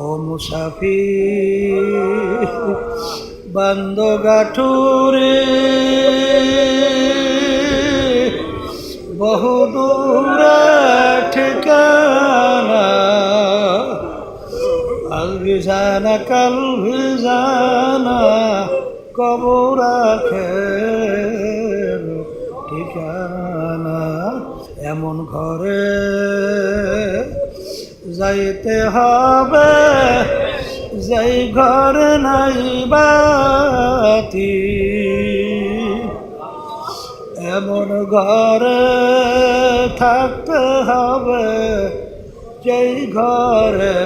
ও মুসাফির বান্দগাঠুরে বহুদূর ঠিকানা আলভিজানা কালভিজানা কবর আখের ঠিকানা এমন ঘরে যাইতে হবে যেই ঘরে নাই বাতি এমন ঘরে থাকতে হবে যেই ঘরে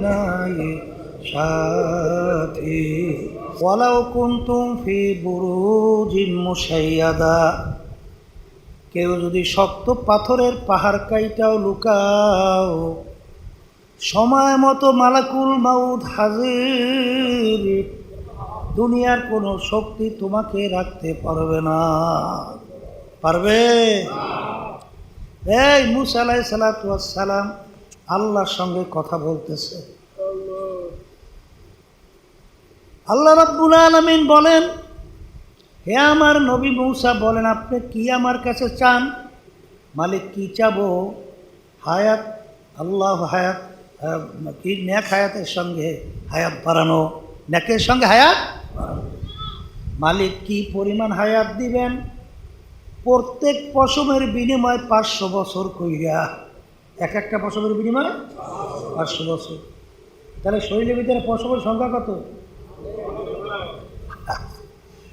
নাই সাথী ওয়ালাউ কুনতুম ফি বুরুজিন মুশাইয়াদা কেউ যদি শক্ত পাথরের পাহাড় কাইটাও লুকাও সময় মতো মালাকুল মাউত হাজির দুনিয়ার কোনো শক্তি তোমাকে রাখতে পারবে না পারবে এই মুসা আলাইহিস সালাতু ওয়াস সালাম আল্লাহর সঙ্গে কথা বলতেছে আল্লাহ রাব্বুল আলামিন বলেন হে আমার নবী মুসা বলেন আপনি কি আমার কাছে চান মালিক কি চাবো হায়াত আল্লাহ হায়াত কি নেক হায়াতের সঙ্গে হায়াত বাড়ানো নেকের সঙ্গে হায়াত মালিক কি পরিমাণ হায়াত দিবেন প্রত্যেক পশমের বিনিময়ে 500 বছর কইরা এক একটা পশমের বিনিময়ে 500 বছর তাহলে শরীরের ভিতরে পশমের সংখ্যা কত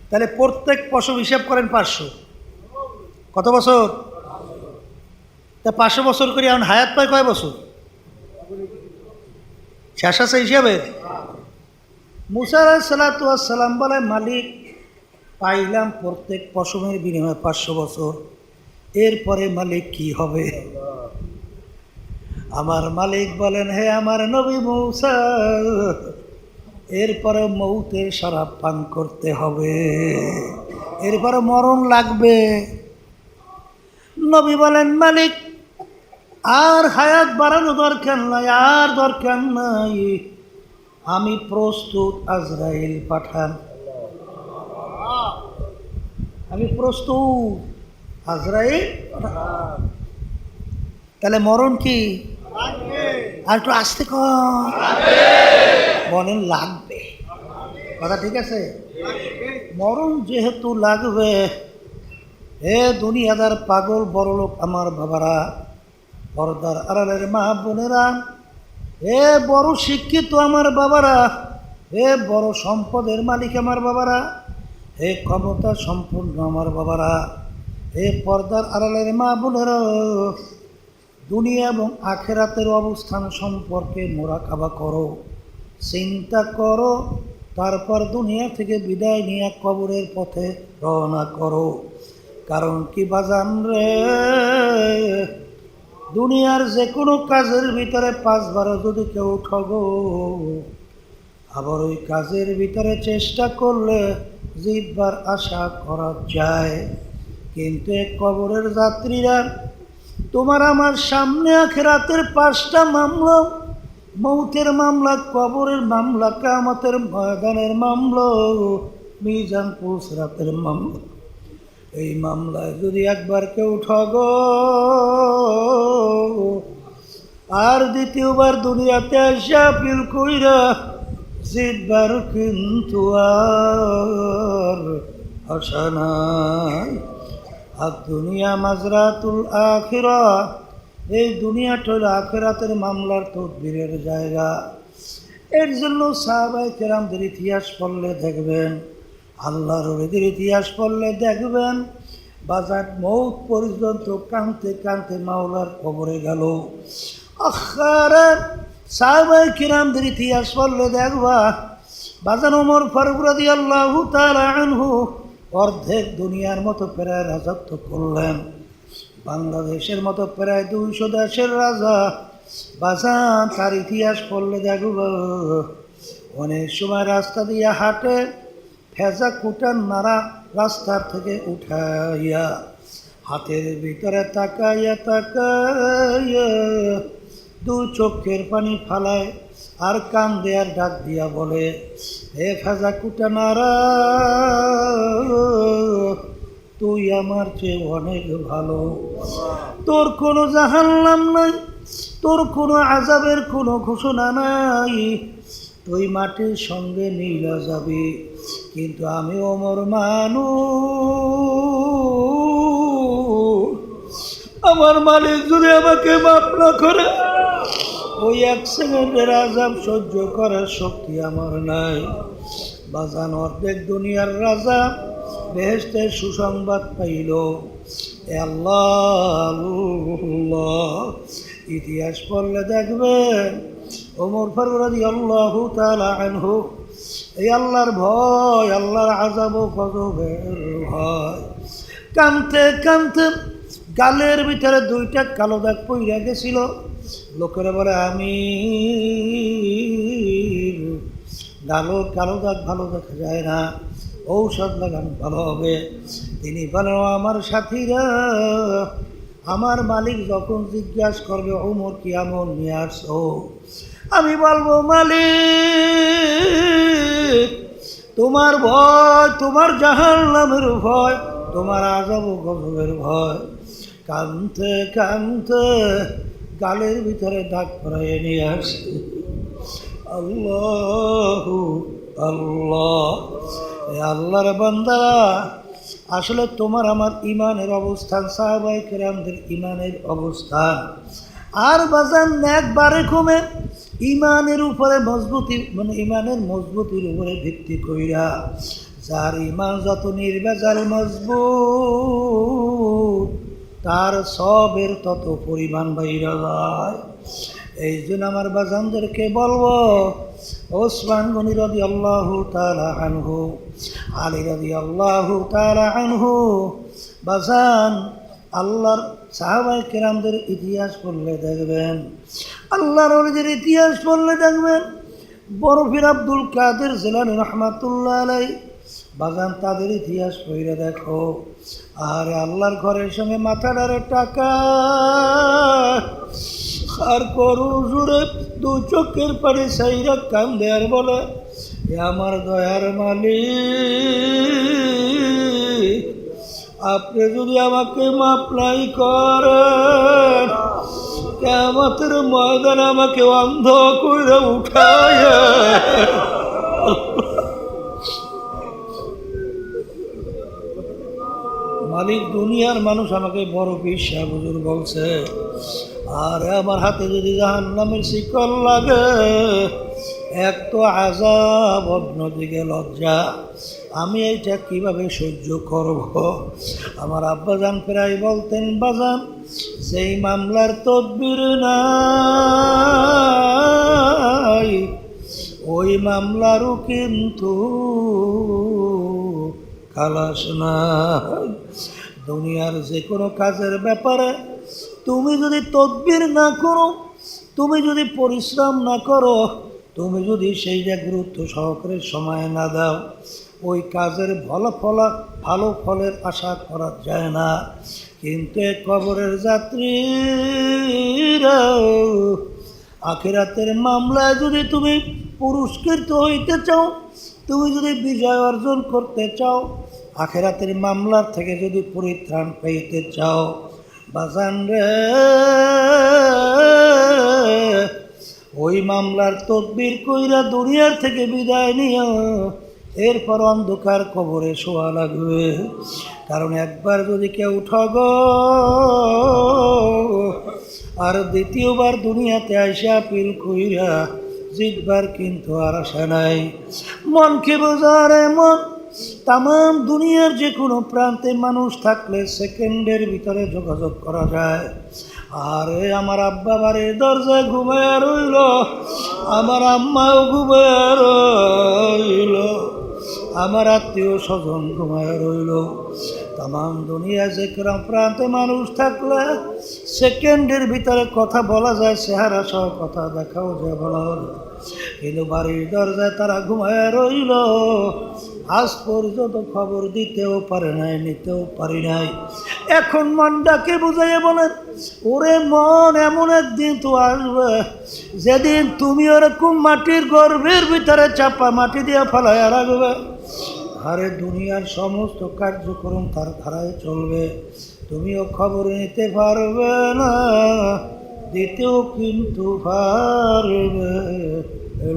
তাহলে প্রত্যেক পশম হিসাব করেন 500 কত বছর তা 500 বছর করে এখন হায়াত পায় কয় বছর শেষ আছে হিসাবে মুসা আলাইহিস সালাতু ওয়াস সালাম বলে মালিক পাইলাম প্রত্যেক পশমের বিনিময়ে 500 বছর এরপরে মালিক কি হবে আমার মালিক বলেন হে আমার নবী মুসা এরপরে মৌতের শরাব পান করতে হবে এরপরে মরণ লাগবে নবী বলেন মালিক আর হায়াত বাড়ানো দরকার নাই আর দরকার নাই আমি প্রস্তুত আজরাইল পাঠান আমি প্রস্তুত আজরাইল তাহলে মরণ কি আর একটু আসতে কর বলেন লাগবে কথা ঠিক আছে মরণ যেহেতু লাগবে হে দুনিয়াদার পাগল বড় লোক আমার বাবারা পর্দার আড়ালের মা বোনেরা হে বড় শিক্ষিত আমার বাবারা হে বড় সম্পদের মালিক আমার বাবারা হে ক্ষমতা সম্পূর্ণ আমার বাবারা হে পর্দার আড়ালের মা বোনেরা দুনিয়া এবং আখেরাতের অবস্থান সম্পর্কে মোরাকাবা করো চিন্তা করো তারপর দুনিয়া থেকে বিদায় নিয়ে কবরের পথে রওনা করো কারণ কি বাজান রে দুনিয়ার যে কোনো কাজের ভিতরে 5 বার যদি কেউ ঠগো আবার ওই কাজের ভিতরে চেষ্টা করলে জিতবার আশা করা যায় কিন্তু কবরের যাত্রীরা তোমার আমার সামনে আখিরাতের 5টা মামলা মৌতের মামলা কবরের মামলা কিয়ামতের ময়দানের মামলা মিজান পুসরাতের মামলা এই মামলায় যদি একবার কেউ ঠগো আর দ্বিতীয়বার দুনিয়াতে আসা পিল কইরা জিতবার কিন্তু আর আশা নাই আর দুনিয়া মাজরাতুল আখিরা এই দুনিয়াটা হলো আখিরাতের মামলার তদবিরের জায়গা এর জন্য সাহাবায়ে কেরামদের ইতিহাস পড়লে দেখবেন আল্লাহর ওলিদের ইতিহাস পড়লে দেখবেন বাজার মৌত পর্যন্ত কাঁদতে কাঁদতে মাওলার কবরে গেল আখারে সাহাবায়ে কেরামদের ইতিহাস পড়লে দেখবা বাজার ওমর ফারুক রাদিয়াল্লাহু তাআলা আনহু অর্ধেক দুনিয়ার মতো প্রায় রাজত্ব করলেন বাংলাদেশের মতো প্রায় 200 দেশের রাজা বাজান তার ইতিহাস পড়লে দেখব অনেক সময় রাস্তা দিয়ে হাঁটে ফেজা কুটার নাড়া রাস্তার থেকে উঠাইয়া হাতের ভিতরে তাকাইয়া তাকাইয়া দুই চোখের পানি ফালায় আর কান দেয়ার ডাক দিয়া বলে, হে খাজা কুটানারা, তুই আমার চেয়ে অনেক ভালো, তোর কোনো জাহান্নাম নাই, তোর কোনো আযাবের কোনো ঘোষণা নাই, তুই মাটির সঙ্গে মিলা যাবি। কিন্তু আমি ওমর মানুষ, আমার মালিক যদি আমাকে মাফ না করে, ওই এক সেকেন্ডের আযাব সহ্য করার শক্তি আমার নাই। বাজান অর্ধেক দুনিয়ার রাজা বেহেশতের সুসংবাদ পাইল। এ আল্লাহ, ইতিহাস পড়লে দেখবেন ওমর ফারুক রাদিয়াল্লাহু তাআলা আনহু এই আল্লাহর ভয়, আল্লাহর আযাব ও গজবের ভয়, কাঁদতে কাঁদতে গালের ভিতরে দুইটা কালো দাগ পইরা গেছিল। লোকেরা বলে, আমি কালো দাগ ভালো দেখা যায় না, ঔষধ লাগান ভালো হবে। তিনি বলেন, আমার সাথীরা, আমার মালিক যখন জিজ্ঞাসা করবে ওমর কি এমন নিয়ে আসছো, আমি বলবো, মালিক তোমার ভয়, তোমার জাহান্নামের ভয়, তোমার আযাব ও গজবের ভয়। কাঁদতে কাঁদতে গালের ভিতরে দাগ পরাইয়ে নিয়ে আসে। আল্লাহু আল্লাহ, আল্লাহর বান্দারা, আসলে তোমার আমার ইমানের অবস্থান, সাহাবায়ে কেরামদের ইমানের অবস্থান। আর বাজান একবারে কমে ইমানের উপরে মজবুতি, মানে ইমানের মজবুতির উপরে ভিত্তি কইরা, যার ইমান যত নির্ভেজাল মজবুত, তার সবের তত পরিমাণ বাইরা যায়। এই জন্য আমার বাজানদেরকে বলবো, ওসমান গনি রাদিয়াল্লাহু তাআলা আনহু, আলী রাদিয়াল্লাহু তাআলা আনহু, বাজান আল্লাহর সাহাবায়ে কেরামদের ইতিহাস পড়লে দেখবেন, আল্লাহর ওলিদের ইতিহাস পড়লে দেখবেন, বরফির আব্দুল কাদের জিলানী রাহমাতুল্লাহ আলাইহি, বাজান তাদের ইতিহাস পড়ে দেখো। আর আল্লাহর ঘরের সঙ্গে মাথাডারে টাকা, আর করু জুড়ে দু চোখের পানি সাইরা কান্দে আর বলে, আমার দয়ার মালিক, আপনি যদি আমাকে মাফ নাই করেন, কিয়ামতের ময়দানে আমাকে অন্ধ করে উঠায়। মালিক, দুনিয়ার মানুষ আমাকে বড় পীর সাহেব হুজুর বলছে, আর আমার হাতে যদি জাহান্নামের শিকল লাগে, এক তো আযাব, অন্যদিকে লজ্জা, আমি এইটা কিভাবে সহ্য করব? আমার আব্বাজান প্রায় বলতেন, বাজান যেই মামলার তদবির নাই, ওই মামলারও কিন্তু খালাস নাই। দুনিয়ার যে কোনো কাজের ব্যাপারে তুমি যদি তদবির না করো, তুমি যদি পরিশ্রম না করো, তুমি যদি সেইটা গুরুত্ব সহকারে সময় না দাও, ওই কাজের ভালো ফলের আশা করা যায় না। কিন্তু কবরের যাত্রীরা, আখিরাতের মামলায় যদি তুমি পুরস্কৃত হইতে চাও, তুমি যদি বিজয় অর্জন করতে চাও, আখিরাতের মামলার থেকে যদি পরিত্রাণ পেতে চাও, বাজান রে, ওই মামলার তদবির কইরা দুনিয়ার থেকে বিদায় নিও, এরপর অন্ধকার কবরে শোয়া লাগবে। কারণ একবার যদি কেউ ঠগ, আর দ্বিতীয়বার দুনিয়াতে আইসা আপিল কইরা জিতবার কিন্তু আর আশা নাই। মনকে বোঝারে মন, তাম দুনিয়ার যে কোনো প্রান্তে মানুষ থাকলে সেকেন্ডের ভিতরে যোগাযোগ করা যায়। আরে আমার আব্বা বাড়ির দরজায় ঘুমায় রইল, আমার আম্মাও ঘুমায় রইল, আমার আত্মীয় স্বজন ঘুমায় রইল, তাম দুনিয়া যেকরা প্রান্তে মানুষ থাকলে সেকেন্ডের ভিতরে কথা বলা যায়, চেহারা সহ কথা দেখাও যায় বলা হলো, কিন্তু বাড়ির দরজায় তারা ঘুমায় রইল, আজ পর্যন্ত খবর দিতেও পারে নাই, নিতেও পারি নাই। এখন মনটাকে বুঝাইয়ে বলেন, ওরে মন, এমন একদিন তো আসবে যেদিন তুমি ওরকম মাটির গর্ভের ভিতরে চাপা মাটি দিয়ে ফেলায় রাখবে। আরে দুনিয়ার সমস্ত কার্যক্রম তার ধারায় চলবে, তুমিও খবর নিতে পারবে না, দিতেও কিন্তু পারবে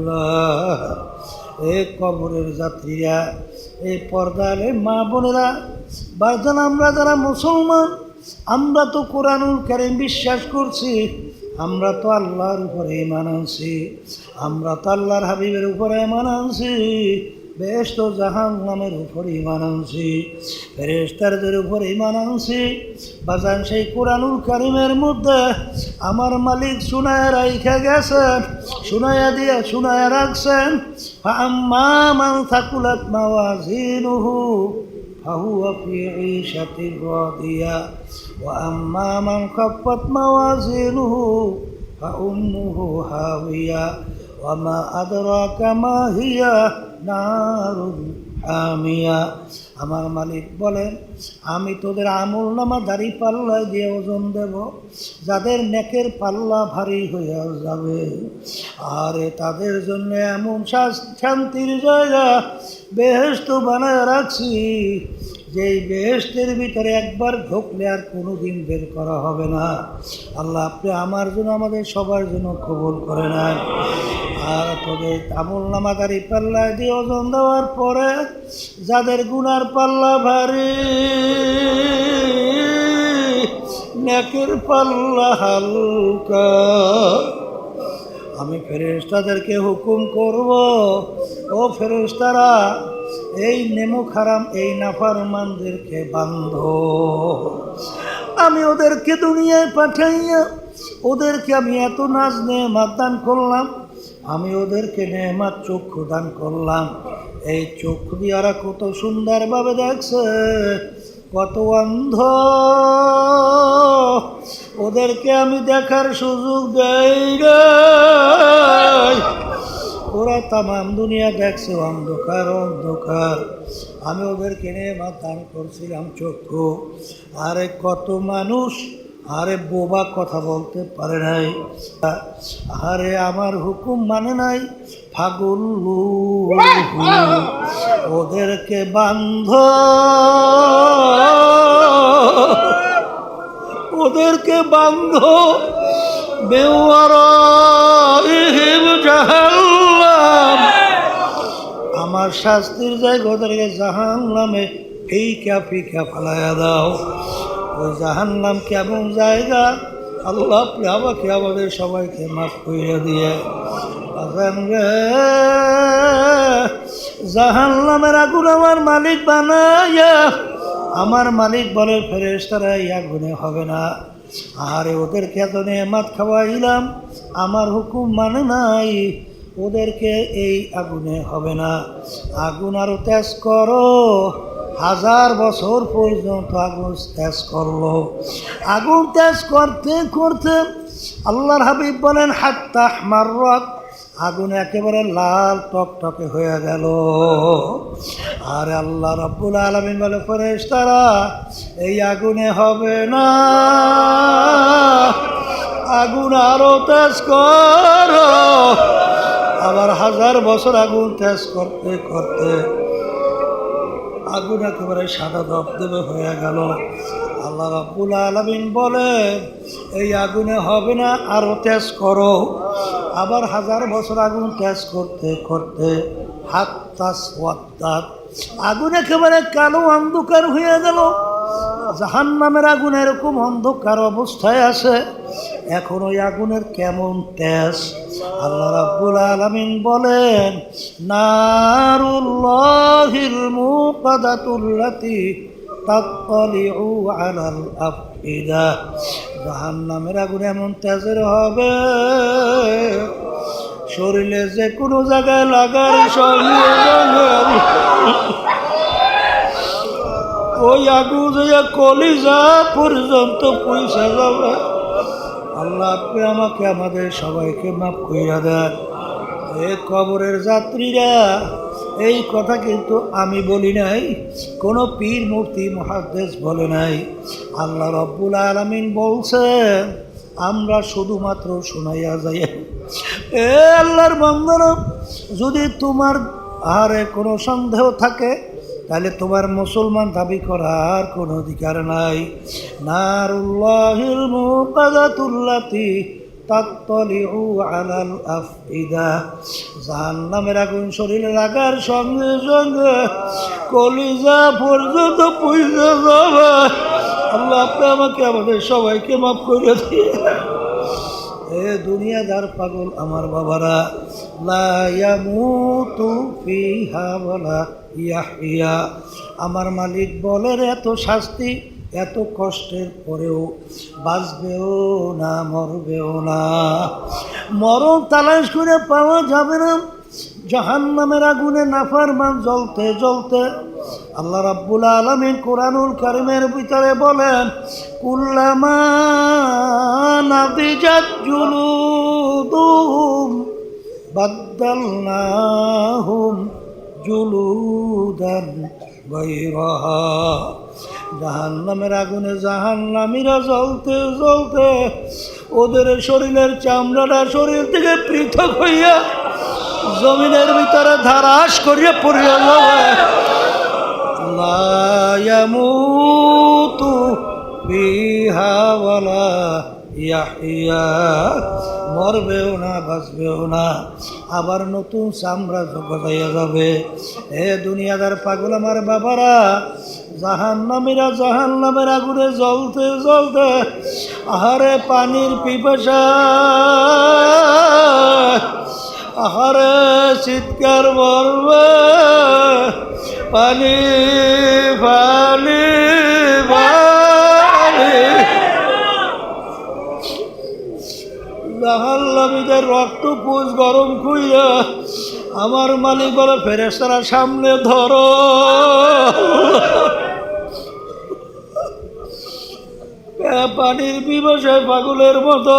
না। এ কবরের যাত্রীরা, এই পর্দালে মা বোনেরা, বারজান আমরা যারা মুসলমান, আমরা তো কোরআনুল কারীম বিশ্বাস করছি, আমরা তো আল্লাহর উপরে ঈমান আনছি, আমরা তো আল্লাহর হাবিবের উপরে ঈমান আনছি, বেহেশত ও জাহান্নামের উপর ঈমান আনছি, ফেরেশতাদের উপর ঈমান আনছি। বাজান সেই কোরআনুল কারীমের মধ্যে আমার মালিক শুনায় রাইখা গেছেন, শুনায়া রাখছেন, ফাআম্মা মান থাকুলাত মাওয়াজিনুহু ফাহুয়া ফি ঈশাতির রাদিয়া ওয়া আম্মা মান খাফফাত মাওয়াজিনুহু ফাউম্মুহু হাওিয়া ওয়া মা আদরাকা মা হিয়া নারুন হামিয়া। আমার মালিক বলেন, আমি তোদের আমল নামা দাড়ি পাল্লায় দিয়ে ওজন দেব, যাদের নেকের পাল্লা ভারী হয়ে যাবে, আরে তাদের জন্য এমন শান্তির জায়গা বেহেশত বানায় রাখছি, যেই বেহেশতের ভিতরে একবার ঢুকলে আর কোনো দিন বের করা হবে না। আল্লাহ আপনি আমার জন্য, আমাদের সবার জন্য কবুল করে নেন। আর তোদের আমল নামা দাড়ি পাল্লায় দিয়ে ওজন দেওয়ার পরে যাদের গুনার পাল্লা ভারী, নেকের পাল্লা হালকা, আমি ফেরেশতাদেরকে হুকুম করব, ও ফেরেশতারা, এই নেমুক হারাম, এই নাফরমানদেরকে বান্ধো। আমি ওদেরকে দুনিয়ায় পাঠাইয়া ওদেরকে আমি এত নাজ নেয়ামত দান করলাম, আমি ওদেরকে নেয়ামত চক্ষু দান করলাম, এই চক্ষু দিয়ে ওরা কত সুন্দরভাবে দেখছে, কত অন্ধ, ওদেরকে আমি দেখার সুযোগ দেই নাই। ওরা তামাম দুনিয়া দেখছে অন্ধকার অন্ধকার, আমি ওদেরকে নেয়ামত দান করছিলাম চক্ষু। আরে কত মানুষ আরে বোবা, কথা বলতে পারে নাই, আরে আমার হুকুম মানে নাই, ফাগুল্লু, ওদেরকে বান্ধ, ওদেরকে বান্ধ, বেওয়ারাইহিম জাহান্নাম, আমার শাস্তির জায়গা ওদেরকে জাহান্নামে ফিকা ফিকা ফালাইয়া দাও। ওই জাহান্নাম কেমন জায়গা, আল্লাহ আপনি আমাকে আমাদের সবাইকে মাফ করে দিয়ে জাহান্নামের আগুন আমার মালিক বানাইয়া, আমার মালিক বলে ফেরেশতারা এই আগুনে হবে না। আরে ওদেরকে এত নেয়ামত খাওয়াইলাম, আমার হুকুম মানে নাই, ওদেরকে এই আগুনে হবে না। আগুন আরো তেজ করো, 1000 বছর পর্যন্ত আগুন তেজ করলো। আগুন তেজ করতে করতে আল্লাহর হাবিব বলেন হাত্তা মাররাত, আগুন একেবারে লাল টকটকে হয়ে গেল। আর আল্লাহ রাব্বুল আলামিন বলে ফেরেশতারা এই আগুনে হবে না, আগুন আরো তেজ করো। আবার 1000 বছর আগুন তেজ করতে করতে আগুন একেবারে সাদা দবদবে হয়ে গেল। আল্লাহ রাব্বুল আলামিন বলে এই আগুনে হবে না, আরো তেজ করো। আবার 1000 বছর আগুন তেজ করতে করতে হাত্তা ওয়াদ্দাত, আগুন একেবারে কালো অন্ধকার হয়ে গেল। জাহান্নামের আগুন এরকম অন্ধকার অবস্থায় আছে। এখন ওই আগুনের কেমন তেজ, আল্লাহ রাব্বুল আলামিন বলেন নারুল্লাহিল মুকাদাতুল্লাতি তাত্তালিউ আলাল আফইদা, জাহান্নামের আগুন এমন তেজের হবে শরীরে যে কোনো জায়গায় লাগার সঙ্গে ওই আগুন যে কলিজা পর্যন্ত পয়সা যাবে। আল্লাহ আপনি আমাকে আমাদের সবাইকে মাফ কইরা দেন। এ কবরের যাত্রীরা, এই কথা কিন্তু আমি বলি নাই, কোনো পীর মুফতি মুহাদ্দিস বলে নাই, আল্লাহ রব্বুল আলামিন বলছেন। আমরা শুধুমাত্র শোনাইয়া যাই। এ আল্লাহর বান্দারা, যদি তোমার আরে কোনো সন্দেহ থাকে তাহলে তোমার মুসলমান দাবি করার কোনো অধিকার নাই। নারুল্লাহিল মুকাদাতুল্লাতি তাত্তালিউ আলাল আফইদা, জাহান্নামের আগুন শরীরে লাগার সঙ্গে সঙ্গে কলিজা পর্যন্ত পুইজা যাবে। আল্লাহ আপনি আমাকে আমাদের সবাইকে মাফ করে দিয়ে। এ দুনিয়াদার পাগল আমার বাবারা, লা ইয়ামুতু ফিহা ওয়ালা ইয়াহইয়া, আমার মালিক বলেন এত শাস্তি এত কষ্টের পরেও বাঁচবেও না মরবেও না। মরণ তালাশ করে পাওয়া যাবে না। জাহান্নামের আগুনে নাফরমান জ্বলতে জ্বলতে আল্লাহ রাব্বুল আলামিন কোরআনুল কারীমের ভিতরে বলেন, কুল্লামা নাদিজাত জুলুদুহুম বাদদালনাহুম জুলুদান গায়রাহা। জাহান্নামের আগুনে জাহান্নামীরা জ্বলতে জ্বলতে ওদের শরীরের চামড়াটা শরীর থেকে পৃথক হইয়া জমিনের ভিতরে ধারাস করিয়া পড়িয়া যাবে। লা ইয়ামুতু ফিহা ওয়ালা ইয়াহইয়া, মরবেও না বাঁচবেও না, আবার নতুন চামড়া গজাইয়া যাবে। এ দুনিয়াদার পাগল আমার বাবারা, জাহান্নামীরা জাহান্নামের আগুনে জ্বলতে জ্বলতে আহারে পানির পিপাসা, আহারে চিৎকার মরবে, পানি পানি পানি। জাহান্নামীদের রক্ত পুষ গরম খুইয়া আমার মালিক বলে, ফেরেশতারা সামনে ধরো। পানির পিপাসায় পাগলের মতো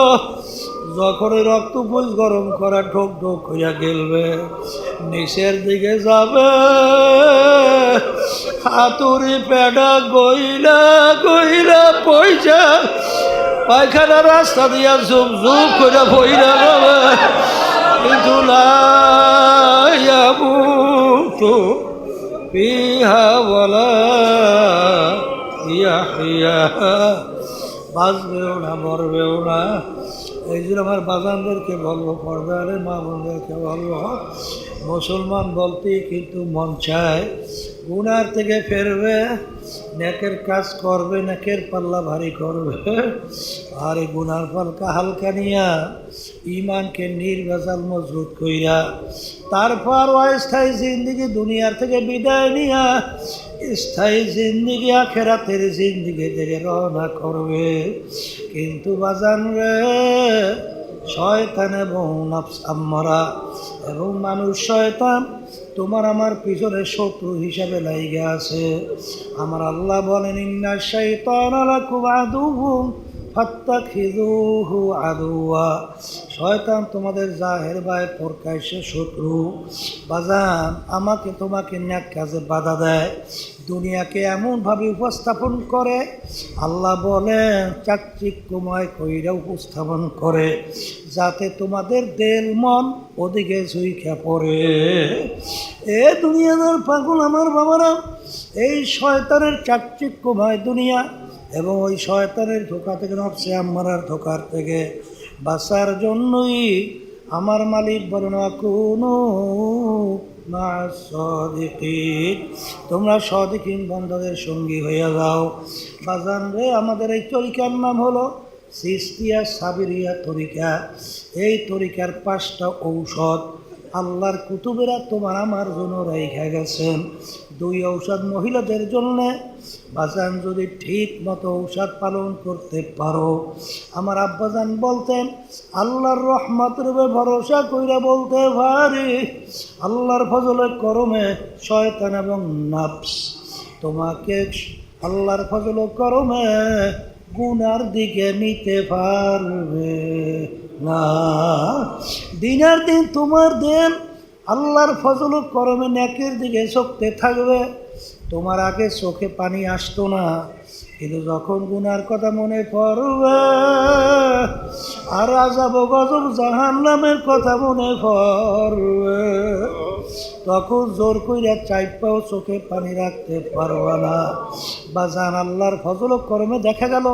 যখন রক্তপুঞ্জ গরম করা ঢোক ঢোক হইয়া গেলবে, নিচের দিকে যাবে, হাতুড়ি পেডা গইলা গইলা পয়সা পায়খানা রাস্তা দিয়া ঝুপ ঝুপ করে বইলা যাবে। কিন্তু লা ইয়ামুতু ফিহা ওয়ালা ইয়াহইয়া, বাঁচবেও না মরবেও না। এই জন্য আমার বাজানদেরকে বলবো, পর্দারে মা বোনদেরকে বলবো, মুসলমান বলতেই কিন্তু মন চায় গুনার থেকে ফেরবে, নেকের কাজ করবে, নেকের পাল্লা ভারী করবে, আর এই গুনার পাল্কা হালকা নিয়া ইমানকে নির্ভেজাল মজবুত কইরা তারপর অস্থায়ী জিন্দিগি দুনিয়ার থেকে বিদায় নিয়া স্থায়ী জিন্দিগি আখেরাতের জিন্দিগি থেকে রওনা করবে। কিন্তু বাজান রে, শয়তান এবং নফস আম্মারা এবং মানুষ শয়তান তোমার আমার পিছনে শত্রু হিসাবে লাইগা আছে। আমার আল্লাহ বলেন, ইন্না শাইতানা লাকুম আদুউন ফাত্তাখিযুহু আদুওয়া, শয়তান তোমাদের জাহের বায় প্রকাশ্যে শত্রু। বাজান, আমাকে তোমাকে ন্যাক কাজে বাধা দেয়, দুনিয়াকে এমনভাবে উপস্থাপন করে, আল্লাহ বলেন চাকচিক্যময় কইরা উপস্থাপন করে, যাতে তোমাদের দেল মন ওদিকে ঝুইকা পড়ে। এ দুনিয়াদার পাগল আমার বাবারা, এই শয়তানের চাকচিক্যময় দুনিয়া এবং ওই শয়তানের ধোঁকা থেকে, নফসে আম্মারার ধোঁকার থেকে বাঁচার জন্যই আমার মালিক বলেন, কোনো তোমরা সাদিকিন বান্দাদের সঙ্গী হইয়া যাও। বাজান রে, আমাদের এই তরিকার নাম হলো চিশতিয়া সাবিরিয়া তরিকা। এই তরিকার 5টা ঔষধ আল্লাহর কুতুবেরা তোমার আমার জন্য রেখে গেছেন। 2 ঔষধ মহিলাদের জন্যে। বাজান, যদি ঠিক মতো ঔষধ পালন করতে পারো, আমার আব্বাজান বলতেন, আল্লাহর রহমতের উপর ভরসা কইরা বলতে পারি, আল্লাহর ফজলে করমে শয়তান এবং নফস তোমাকে আল্লাহর ফজল ও করমে গুনার দিকে নিতে পারবে না। দিনের দিন তোমার দিন আল্লাহর ফজল ও করমে নেকের দিকে চোখতে থাকবে। তোমার আগে চোখে পানি আসতো না, কিন্তু যখন গুনার কথা মনে পড়বে আর আযাব গজব জাহান্নামের কথা মনে পড়বে, তখন জোর কইরা চাইপাও চোখে পানি রাখতে পারবা না। বাজান আল্লাহর ফজল ও করমে দেখা গেল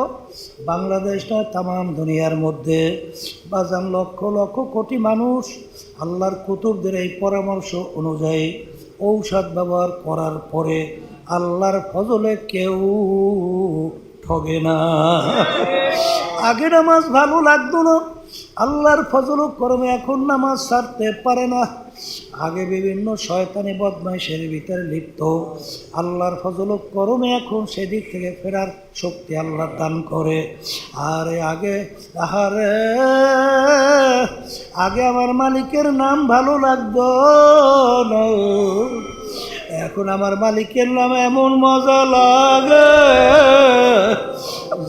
বাংলাদেশ নয়, তামাম দুনিয়ার মধ্যে বাজান লক্ষ লক্ষ কোটি মানুষ আল্লাহর কুতুবদের এই পরামর্শ অনুযায়ী ঔষধ ব্যবহার করার পরে আল্লাহর ফজলে কেউ ঠগে না। আগে নামাজ ভালো লাগতো না, আল্লাহর ফজল ও করমে এখন নামাজ ছাড়তে পারে না। আগে বিভিন্ন শয়তানি বদমাইশের ভিতরে লিপ্ত, আল্লাহর ফজল ও করমে এখন সেদিক থেকে ফেরার শক্তি আল্লাহ দান করে। আরে আগে আমার মালিকের নাম ভালো লাগতো না, এখন আমার মালিকের নাম এমন মজা লাগে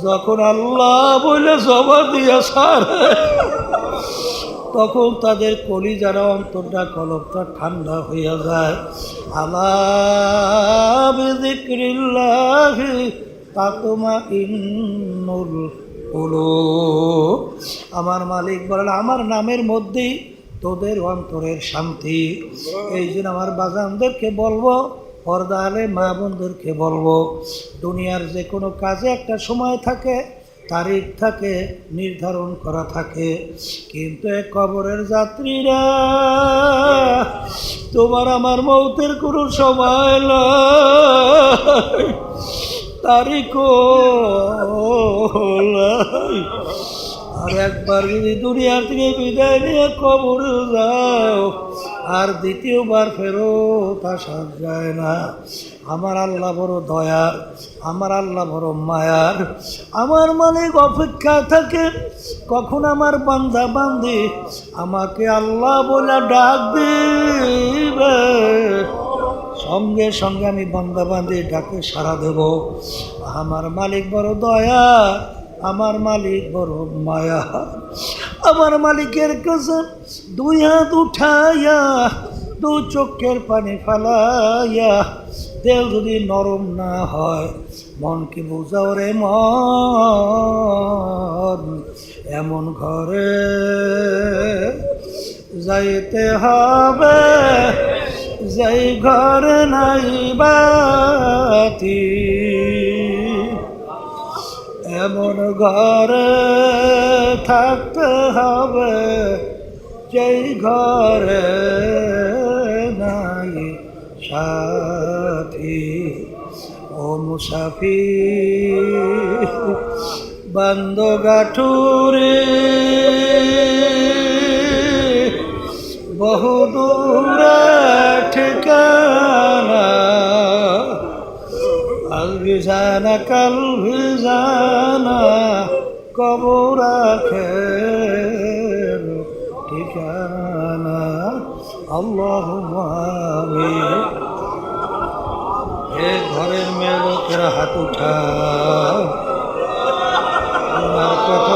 যখন আল্লাহ বলে জবাব দিয়া ছাড়ে, তখন তাদের কলিজারা অন্তরটা কলবটা ঠান্ডা হইয়া যায়। আলা বিযিকরিল্লাহি তাতমাইন্নুল কুলুব। আমার মালিক বলেন আমার নামের মধ্যেই তোদের অন্তরের শান্তি। এই জন্য আমার বাজানদেরকে বলবো, পর্দা আলে মা বোনদেরকে বলবো, দুনিয়ার যে কোনো কাজে একটা সময় থাকে, তারিখ থাকে, নির্ধারণ করা থাকে, কিন্তু এ কবরের যাত্রীরা তোমার আমার মৌতের কোনো সময় নাই, তারিখও নাই। আর একবার যদি দুনিয়া থেকে বিদায় নিয়ে কবরে যাও আর দ্বিতীয়বার ফেরত আসা যায় না। আমার আল্লাহ বড় দয়ার, আমার আল্লাহ বড় মায়ার। আমার মালিক অপেক্ষা থাকে কখন আমার বান্দা বান্দি আমাকে আল্লাহ বলে ডাক দিবে, সঙ্গে সঙ্গে আমি বান্দা বান্দি ডাকে সাড়া দেব। আমার মালিক বড় দয়া, আমার মালিক বড় মায়া। আমার মালিকের কাছে দুই হাত উঠাইয়া দু চোখের পানি ফালাইয়া দেহ যদি নরম না হয়, মন কি বুঝাও রে মন, এমন ঘরে যাইতে হবে যেই ঘরে নাই বাতি, এমন ঘরে থাকতে হবে যেই ঘরে নাই সাথী। ও মুসাফির বান্দো গাঠুরে বহু দূরে ঠিকানা, আল বিজানা কাল বিজানা কবর আখের ঠিকানা। আল্লাহুম্মা আমিন। এ ঘরের মেয়ে লোকেরা হাত উঠা, আল্লাহর কথা